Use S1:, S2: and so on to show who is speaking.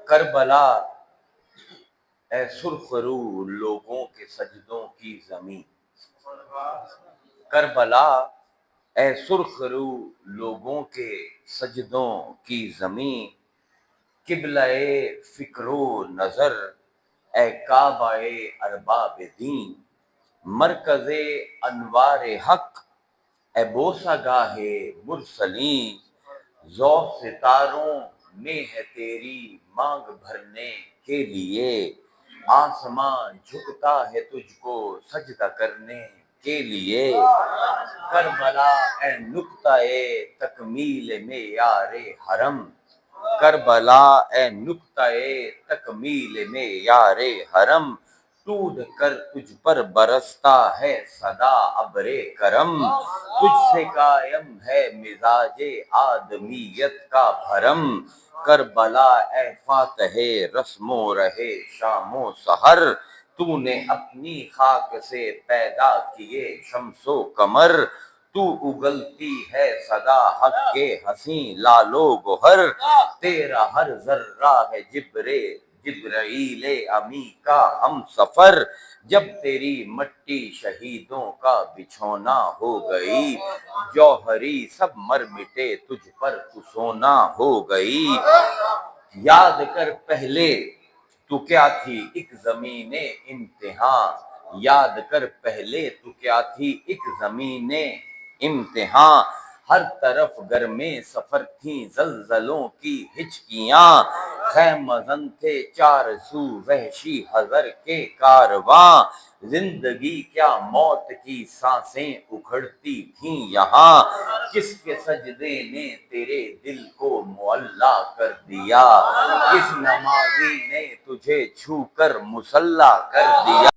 S1: کربلا اے سرخ رو لوگوں کے سجدوں کی زمین، کربلا اے سرخ رو لوگوں کے سجدوں کی زمین، قبلہ فکر و نظر اے کعبہ ارباب دین، مرکز انوار حق اے بوسہ گاہ مرسلین، ذوق ستاروں میں ہے تیری مانگ بھرنے کے لیے، آسمان جھکتا ہے تجھ کو سجدہ کرنے کے لیے، کربلا اے نقطہ تکمیل معیار حرم، کربلا اے نقطہ تکمیل معیار حرم، ٹوٹ کر تجھ پر برستا ہے صدا ابر کرم، تجھ سے قائم ہے مزاج آدمیت کا بھرم، کربلا اے فاتح رسم و رہے شام و سحر، تو نے اپنی خاک سے پیدا کیے شمس و قمر، تو اگلتی ہے سدا حق کے حسین لال و گوہر، تیرا ہر ذرہ ہے جبرائیل امی کا ہم سفر، جب تیری مٹی شہیدوں کا بچھونا ہو گئی، جوہری سب مر مٹے تجھ پر تو سونا ہو گئی، یاد کر پہلے تو کیا تھی ایک زمین امتحان، یاد کر پہلے تو کیا تھی ایک زمین امتحان، ہر طرف گرمے سفر تھیں زلزلوں کی ہچکیاں، خیمہ زن تھے چار سو وحشی حضر کے کارواں، زندگی کیا موت کی سانسیں اکھڑتی تھیں یہاں، کس کے سجدے نے تیرے دل کو معلّا کر دیا، کس نمازی نے تجھے چھو کر مصلی کر دیا۔